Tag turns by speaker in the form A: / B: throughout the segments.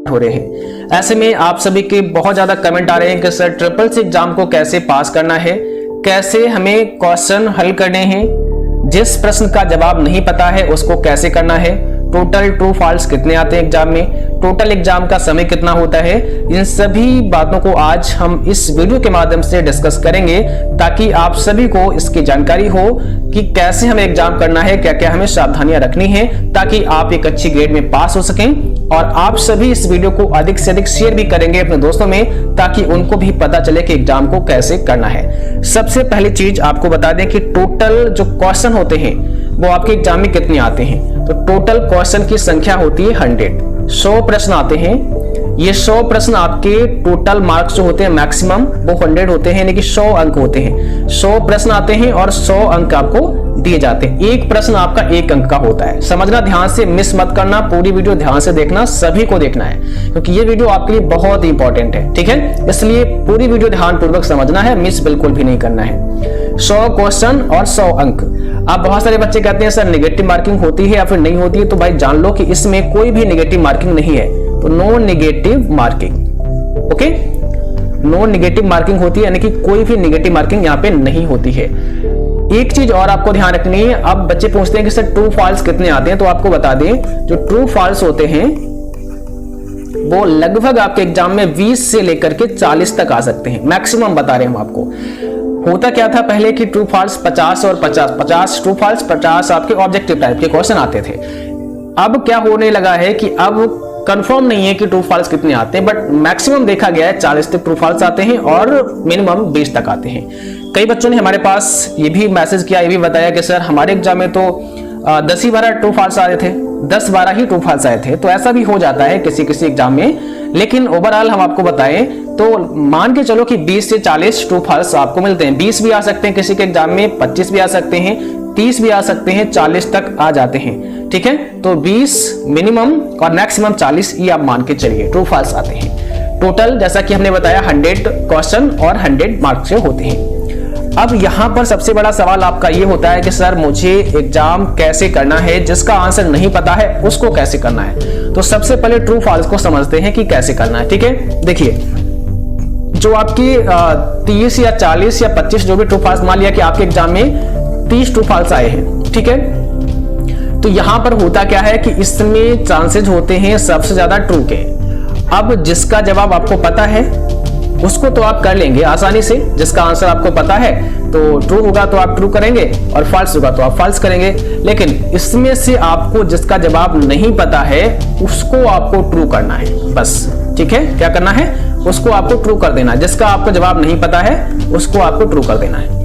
A: हो रहे हैं। ऐसे में आप सभी के बहुत ज्यादा कमेंट आ रहे हैं कि सर ट्रिपल सी एग्जाम को कैसे पास करना है, कैसे हमें क्वेश्चन हल करने हैं, जिस प्रश्न का जवाब नहीं पता है उसको कैसे करना है, टोटल ट्रू फॉल्स कितने आते हैं एग्जाम में, टोटल एग्जाम का समय कितना होता है। इन सभी बातों को आज हम इस वीडियो के माध्यम से डिस्कस करेंगे ताकि आप सभी को इसकी जानकारी हो कि कैसे हमें एग्जाम करना है, क्या क्या हमें सावधानियां रखनी है ताकि आप एक अच्छी ग्रेड में पास हो सकें। और आप सभी इस वीडियो को अधिक से अधिक शेयर भी करेंगे अपने दोस्तों में ताकि उनको भी पता चले कि एग्जाम को कैसे करना है। सबसे पहली चीज आपको बता दें कि टोटल जो क्वेश्चन होते हैं वो आपके एग्जाम में कितने आते हैं। तो टोटल क्वेश्चन की संख्या होती है 100 प्रश्न आते हैं। ये 100 प्रश्न आपके टोटल मार्क्स जो होते हैं मैक्सिमम वो 100 होते हैं, यानी कि 100 अंक होते हैं। 100 प्रश्न आते हैं और 100 अंक आपको दिए जाते हैं। एक प्रश्न आपका 1 अंक का होता है। समझना, ध्यान से मिस मत करना, पूरी वीडियो ध्यान से देखना, सभी को देखना है क्योंकि ये वीडियो आपके लिए बहुत इंपॉर्टेंट है, ठीक है। इसलिए पूरी वीडियो ध्यान पूर्वक समझना है, मिस बिल्कुल भी नहीं करना है। 100 क्वेश्चन और 100 अंक। आप बहुत सारे बच्चे कहते हैं सर नेगेटिव मार्किंग होती है या फिर नहीं होती है, तो भाई जान लो कि इसमें कोई भी नेगेटिव मार्किंग नहीं है। तो no negative marking, okay, no negative marking होती है, यानी कि कोई भी नेगेटिव मार्किंग यहाँ पे नहीं होती है। एक चीज और आपको ध्यान रखनी है, अब बच्चे पूछते हैं कि सर ट्रू फॉल्स कितने आते हैं, तो आपको बता दें जो ट्रू फॉल्स होते हैं वो लगभग आपके एग्जाम में 20 से लेकर के 40 तक आ सकते हैं, मैक्सिमम बता रहे हैं हम आपको। होता क्या था पहले कि ट्रू फॉल्स 50 और 50 ट्रू फॉल्स 50 आपके ऑब्जेक्टिव टाइप के क्वेश्चन आते थे। अब क्या होने लगा है कि अब कंफर्म नहीं है कि ट्रू फॉल्स कितने आते हैं, बट मैक्सिमम देखा गया है 40 तक ट्रू फॉल्स आते हैं और मिनिमम 20 तक आते हैं। कई बच्चों ने हमारे पास ये भी मैसेज किया, ये भी बताया कि सर हमारे एग्जाम में तो 10 ही 12 ट्रू फॉल्स आए थे, 10-12 ही ट्रू फॉल्स आए थे। तो ऐसा भी हो जाता है किसी किसी एग्जाम में, लेकिन ओवरऑल हम आपको बताएं तो मान के चलो कि 20 से 40 ट्रू फॉल्स आपको मिलते हैं। 20 भी आ सकते हैं किसी के एग्जाम में, 25 भी आ सकते हैं, 30 भी आ सकते हैं, 40 तक आ जाते हैं, ठीक है। तो 20 मिनिमम और मैक्सिमम 40 ये आप मान के चलिए ट्रू फॉल्स आते हैं। टोटल जैसा कि हमने बताया 100 क्वेश्चन और 100 मार्क्स से होते हैं। अब यहां पर सबसे बड़ा सवाल आपका ये होता है कि सर मुझे एग्जाम कैसे करना है, जिसका आंसर नहीं पता है उसको कैसे करना है। तो सबसे पहले ट्रू फॉल्स को समझते हैं कि कैसे करना है, ठीक है। देखिए जो आपकी 30 या 40 या 25 जो भी ट्रू फॉल्स, मान लिया कि आपके एग्जाम में 30 ट्रू फॉल्स आए हैं, ठीक है। तो यहां पर होता क्या है कि इसमें चांसेस होते हैं सबसे ज्यादा ट्रू के। अब जिसका जवाब आपको पता है उसको तो आप कर लेंगे आसानी से, जिसका आंसर आपको पता है तो ट्रू होगा तो आप ट्रू करेंगे और फॉल्स होगा तो आप फॉल्स करेंगे। लेकिन इसमें से आपको जिसका जवाब नहीं पता है उसको आपको ट्रू करना है बस, ठीक है। क्या करना है, उसको आपको ट्रू कर देना है। जिसका आपको जवाब नहीं पता है उसको आपको ट्रू कर देना है,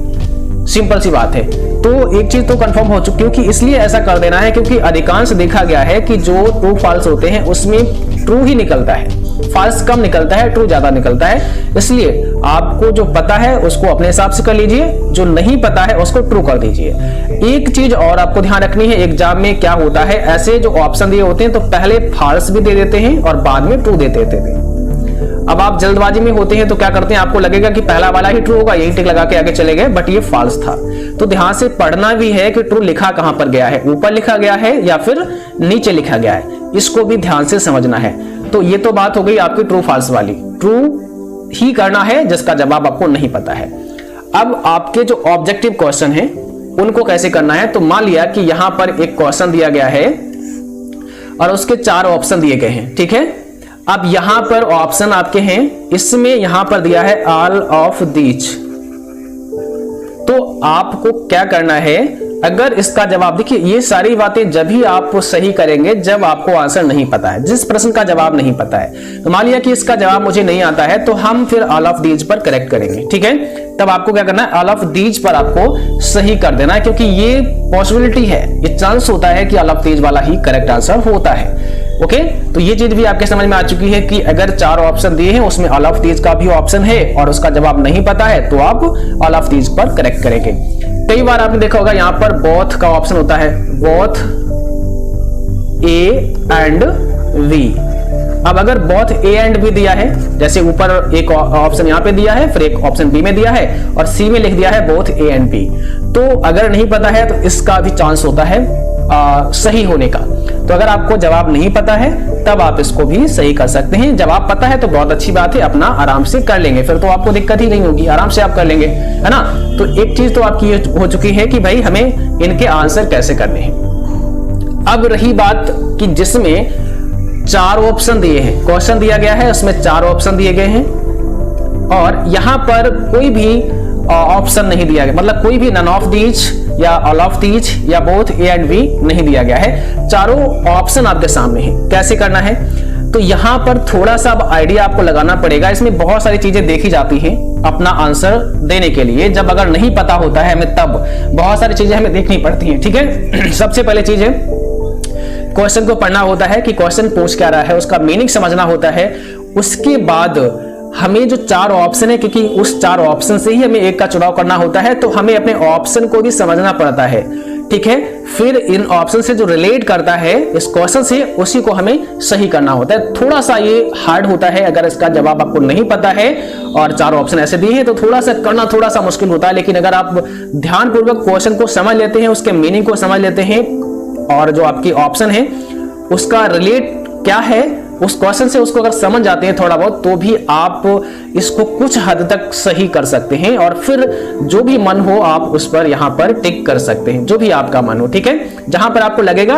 A: सिंपल सी बात है। तो एक चीज तो कंफर्म हो चुकी, क्योंकि इसलिए ऐसा कर देना है क्योंकि अधिकांश देखा गया है कि जो ट्रू फॉल्स होते हैं उसमें ट्रू ही निकलता है, फॉल्स कम निकलता है, ट्रू ज्यादा निकलता है। इसलिए आपको जो पता है उसको अपने हिसाब से कर लीजिए, जो नहीं पता है उसको ट्रू कर दीजिए। एक चीज और आपको ध्यान रखनी है, एग्जाम में क्या होता है, ऐसे जो ऑप्शन दिए होते हैं तो पहले फॉल्स भी दे देते हैं और बाद में ट्रू दे देते थे। अब आप जल्दबाजी में होते हैं तो क्या करते हैं, आपको लगेगा कि पहला वाला ही ट्रू होगा, यही टिक लगा के आगे चले गए, बट ये फॉल्स था। तो ध्यान से पढ़ना भी है कि ट्रू लिखा कहां पर गया है, ऊपर लिखा गया है या फिर नीचे लिखा गया है, इसको भी ध्यान से समझना है। तो ये तो बात हो गई आपकी ट्रू फॉल्स वाली, ट्रू ही करना है जिसका जवाब आपको नहीं पता है। अब आपके जो ऑब्जेक्टिव क्वेश्चन हैं उनको कैसे करना है, तो मान लिया कि यहां पर एक क्वेश्चन दिया गया है और उसके 4 ऑप्शन दिए गए हैं, ठीक है। अब यहां पर ऑप्शन आपके हैं, इसमें यहां पर दिया है ऑल ऑफ दीज। तो आपको क्या करना है, अगर इसका जवाब, देखिए ये सारी बातें जब ही आप सही करेंगे जब आपको आंसर नहीं पता है, जिस प्रश्न का जवाब नहीं पता है। तो मान लिया कि इसका जवाब मुझे नहीं आता है तो हम फिर ऑल ऑफ दीज पर करेक्ट करेंगे, ठीक है। तब आपको क्या करना है, ऑल ऑफ दीज पर आपको सही कर देना है, क्योंकि ये पॉसिबिलिटी है, ये चांस होता है कि ऑल ऑफ दीज वाला ही करेक्ट आंसर होता है। ओके, तो ये चीज भी आपके समझ में आ चुकी है कि अगर 4 ऑप्शन दिए हैं उसमें ऑल ऑफ दीज का भी ऑप्शन है और उसका जवाब नहीं पता है तो आप ऑल ऑफ दीज पर करेक्ट करेंगे। कई बार आपने देखा होगा यहाँ पर बोथ का ऑप्शन होता है, बोथ ए एंड बी। अब अगर बोथ ए एंड बी दिया है, जैसे ऊपर एक ऑप्शन यहाँ पे दिया है, फिर एक ऑप्शन बी में दिया है और सी में लिख दिया है बोथ ए एंड बी, तो अगर नहीं पता है तो इसका भी चांस होता है सही होने का। तो अगर आपको जवाब नहीं पता है तब आप इसको भी सही कर सकते हैं। जवाब पता है तो बहुत अच्छी बात है, अपना आराम से कर लेंगे, फिर तो आपको दिक्कत ही नहीं होगी, आराम से आप कर लेंगे, है ना। तो एक चीज तो आपकी हो चुकी है कि भाई हमें इनके आंसर कैसे करने हैं। अब रही बात कि जिसमें 4 ऑप्शन दिए हैं, क्वेश्चन दिया गया है उसमें 4 ऑप्शन दिए गए हैं और यहां पर कोई भी ऑप्शन नहीं दिया गया, मतलब कोई भी नन ऑफ दीज या ऑल ऑफ दीज या बोथ ए एंड बी नहीं दिया गया है। चारों ऑप्शन आपके सामने हैं, कैसे करना है। तो यहां पर थोड़ा सा अब आइडिया आपको लगाना पड़ेगा। इसमें बहुत सारी चीजें देखी जाती हैं अपना आंसर देने के लिए, जब अगर नहीं पता होता है हमें तब बहुत सारी चीजें हमें देखनी पड़ती हैं, ठीक है। सबसे पहले चीज है क्वेश्चन को पढ़ना होता है कि क्वेश्चन पूछ क्या रहा है, उसका मीनिंग समझना होता है। उसके बाद हमें जो 4 ऑप्शन है, क्योंकि उस 4 ऑप्शन से ही हमें एक का चुनाव करना होता है, तो हमें अपने ऑप्शन को भी समझना पड़ता है, ठीक है। फिर इन ऑप्शन से जो रिलेट करता है इस क्वेश्चन से, उसी को हमें सही करना होता है। थोड़ा सा ये हार्ड होता है अगर इसका जवाब आपको नहीं पता है और 4 ऑप्शन ऐसे दिए हैं, तो थोड़ा सा करना थोड़ा सा मुश्किल होता है। लेकिन अगर आप ध्यानपूर्वक क्वेश्चन को समझ लेते हैं, उसके मीनिंग को समझ लेते हैं और जो आपकी ऑप्शन है उसका रिलेट क्या है उस क्वेश्चन से, उसको अगर समझ जाते हैं थोड़ा बहुत, तो भी आप इसको कुछ हद तक सही कर सकते हैं और फिर जो भी मन हो आप उस पर यहां पर टिक कर सकते हैं, जो भी आपका मन हो, ठीक है। जहां पर आपको लगेगा,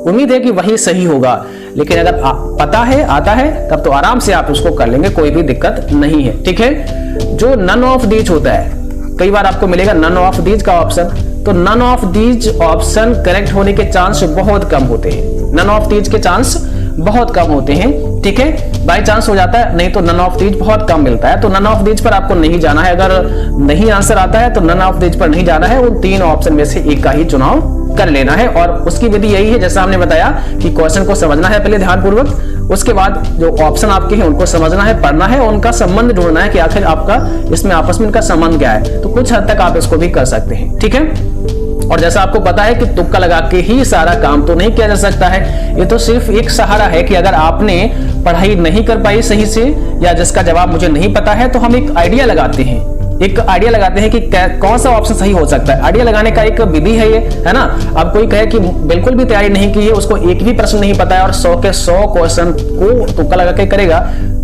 A: उम्मीद है कि वही सही होगा, लेकिन अगर पता है, आता है, तब तो आराम से आप उसको कर लेंगे, कोई भी दिक्कत नहीं है, ठीक है। जो नन ऑफ दीज होता है, कई बार आपको मिलेगा नन ऑफ दीज का ऑप्शन, तो none of these option correct होने के चांस बहुत कम होते हैं। नन ऑफ दीज के चांस बहुत कम होते हैं, ठीक है। बाय चांस हो जाता है, नहीं तो नन ऑफ दीज बहुत कम मिलता है। तो नन ऑफ दीज पर आपको नहीं जाना है, अगर नहीं आंसर आता है तो नन ऑफ दीज पर नहीं जाना है, उन 3 ऑप्शन में से एक का ही चुनाव कर लेना है। और उसकी विधि यही है, जैसा हमने बताया कि क्वेश्चन को समझना है पहले ध्यानपूर्वक, उसके बाद जो ऑप्शन आपके हैं उनको समझना है, पढ़ना है, उनका संबंध ढूंढना है कि आखिर आपका इसमें आपस में इनका संबंध क्या है। तो कुछ हद तक आप इसको भी कर सकते हैं, ठीक है। और जैसा आपको पता है कि तुक्का लगा के ही सारा काम तो नहीं किया जा सकता है, ये तो सिर्फ एक सहारा है कि अगर आपने पढ़ाई नहीं कर पाई सही से या जिसका जवाब मुझे नहीं पता है, तो हम एक आइडिया लगाते हैं कि कौन सा ऑप्शन सही हो सकता है। आइडिया लगाने का एक विधि है ये, है ना। अब कोई कहे कि बिल्कुल भी तैयारी नहीं की है, उसको एक भी प्रश्न नहीं पता है और 100 के 100 क्वेश्चन को तुक्का लगा के करेगा,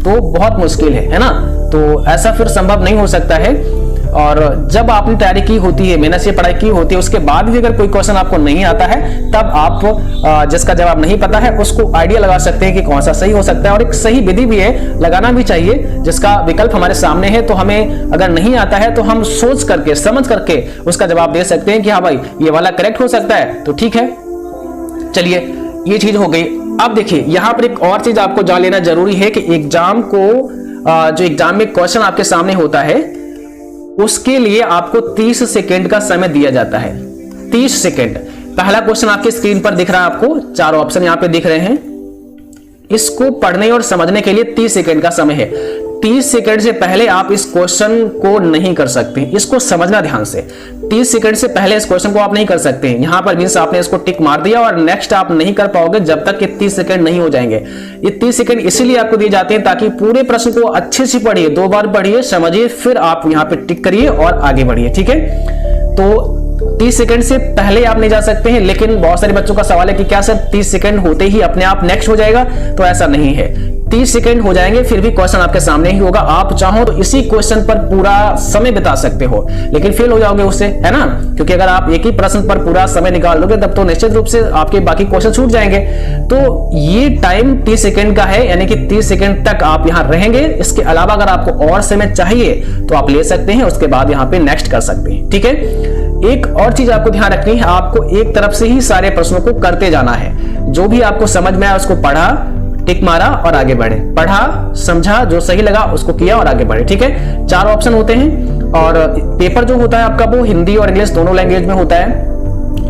A: तो बहुत मुश्किल है ना। तो ऐसा फिर संभव नहीं हो सकता है। और जब आपने तैयारी की होती है, मेहनत से पढ़ाई की होती है, उसके बाद भी अगर कोई क्वेश्चन आपको नहीं आता है, तब आप जिसका जवाब नहीं पता है उसको आइडिया लगा सकते हैं कि कौन सा सही हो सकता है। और एक सही विधि भी है, लगाना भी चाहिए, जिसका विकल्प हमारे सामने है। तो हमें अगर नहीं आता है तो हम सोच करके, समझ करके उसका जवाब दे सकते हैं कि हाँ भाई ये वाला करेक्ट हो सकता है, तो ठीक है। चलिए, ये चीज हो गई। अब देखिए, यहां पर एक और चीज आपको जान लेना जरूरी है कि एग्जाम को, जो एग्जाम में क्वेश्चन आपके सामने होता है, उसके लिए आपको 30 सेकेंड का समय दिया जाता है। 30 सेकेंड। पहला क्वेश्चन आपके स्क्रीन पर दिख रहा है, आपको 4 ऑप्शन यहां पे दिख रहे हैं। इसको पढ़ने और समझने के लिए 30 सेकेंड का समय है। 30 सेकेंड से पहले आप इस क्वेश्चन को नहीं कर सकते, इसको समझना ध्यान से। 30 सेकेंड से पहले इस क्वेश्चन को आप नहीं कर सकते। यहां पर मींस आपने इसको टिक मार दिया और नेक्स्ट आप नहीं कर पाओगे जब तक कि 30 सेकेंड नहीं हो जाएंगे। ये 30 सेकेंड इसीलिए आपको दिए जाते हैं ताकि पूरे प्रश्न को अच्छे से पढ़िए, 2 बार पढ़िए, समझिए, फिर आप यहां पे टिक करिए और आगे बढ़िए, ठीक है। तो 30 सेकंड से पहले आप नहीं जा सकते हैं, लेकिन बहुत सारे बच्चों का सवाल है कि क्या सर 30 सेकंड होते ही अपने आप नेक्स्ट हो जाएगा, तो ऐसा नहीं है। 30 सेकंड हो जाएंगे, फिर भी क्वेश्चन आपके सामने ही होगा। आप चाहो तो इसी क्वेश्चन पर पूरा समय बिता सकते हो, लेकिन फेल हो जाओगे उससे, है ना। क्योंकि अगर आप एक ही प्रश्न पर पूरा समय निकाल लोगे तब तो निश्चित रूप से आपके बाकी क्वेश्चन छूट जाएंगे। तो ये टाइम 30 सेकंड का है, यानी कि 30 सेकंड तक आप यहां रहेंगे। इसके अलावा अगर आपको और समय चाहिए तो आप ले सकते हैं, उसके बाद यहां पे नेक्स्ट कर सकते हैं, ठीक है। एक और चीज आपको ध्यान रखनी है, आपको एक तरफ से ही सारे प्रश्नों को करते जाना है। जो भी आपको समझ में आया उसको पढ़ा, टिक मारा और आगे बढ़े। पढ़ा, समझा, जो सही लगा उसको किया और आगे बढ़े, ठीक है। 4 ऑप्शन होते हैं और पेपर जो होता है आपका वो हिंदी और इंग्लिश दोनों लैंग्वेज में होता है।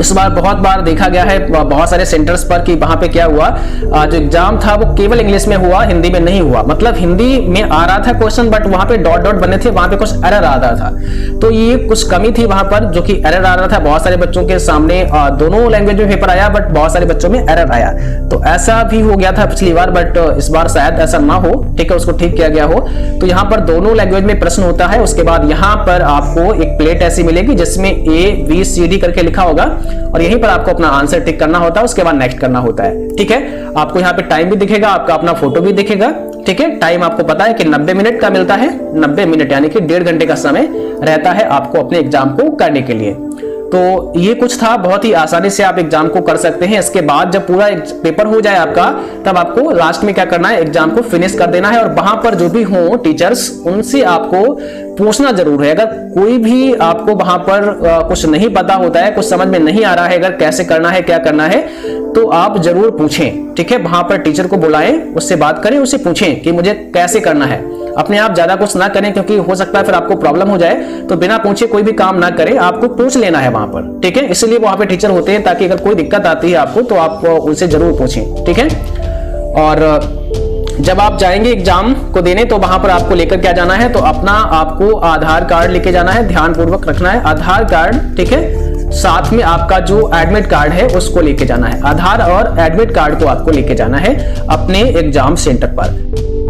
A: इस बार बहुत बार देखा गया है बहुत सारे सेंटर्स पर कि वहां पे क्या हुआ, जो एग्जाम था वो केवल इंग्लिश में हुआ, हिंदी में नहीं हुआ। मतलब हिंदी में आ रहा था क्वेश्चन, बट वहां पे डॉट डॉट बने थे, वहां पे कुछ एरर आ रहा था। तो ये कुछ कमी थी वहां पर, जो कि एरर आ रहा था। बहुत सारे बच्चों के सामने दोनों लैंग्वेज में पेपर आया, बट बहुत सारे बच्चों में एरर आया। तो ऐसा भी हो गया था पिछली बार, बट इस बार शायद ऐसा ना हो, ठीक है, उसको ठीक किया गया हो। तो यहाँ पर दोनों लैंग्वेज में प्रश्न होता है। उसके बाद यहाँ पर आपको एक प्लेट ऐसी मिलेगी जिसमें A B C D करके लिखा होगा। और यहीं पर आपको अपना आंसर टिक करना होता है, उसके बाद नेक्स्ट करना होता है। ठीक है, आपको यहाँ पे टाइम भी दिखेगा, आपका अपना फोटो भी दिखेगा। ठीक है, टाइम आपको पता है कि 90 मिनट का मिलता है, 90 मिनट यानी कि 1.5 घंटे का समय रहता है आपको अपने एग्जाम को करने के लिए। तो ये कुछ था, बहुत ही आसानी से आप एग्जाम को कर सकते हैं। इसके बाद जब पूरा पेपर हो जाए आपका, तब आपको लास्ट में क्या करना है, एग्जाम को फिनिश कर देना है। और वहां पर जो भी हो टीचर्स, उनसे आपको पूछना जरूर है। अगर कोई भी आपको वहां पर कुछ नहीं पता होता है, कुछ समझ में नहीं आ रहा है, अगर कैसे करना है, क्या करना है, तो आप जरूर पूछें। ठीक है, वहां पर टीचर को बुलाएं, उससे बात करें, उससे पूछें कि मुझे कैसे करना है। अपने आप ज्यादा कुछ ना करें, क्योंकि हो सकता है फिर आपको प्रॉब्लम हो जाए। तो बिना पूछे कोई भी काम ना करें, आपको पूछ लेना है वहां पर। ठीक है, इसलिए वहां पे टीचर होते हैं, ताकि अगर कोई दिक्कत आती है आपको तो आप उनसे जरूर पूछें। ठीक है, और जब आप जाएंगे एग्जाम को देने, तो वहां पर आपको लेकर क्या जाना है, तो अपना आपको आधार कार्ड लेके जाना है, ध्यानपूर्वक रखना है आधार कार्ड। ठीक है, साथ में आपका जो एडमिट कार्ड है उसको लेके जाना है। आधार और एडमिट कार्ड को आपको लेके जाना है अपने एग्जाम सेंटर पर।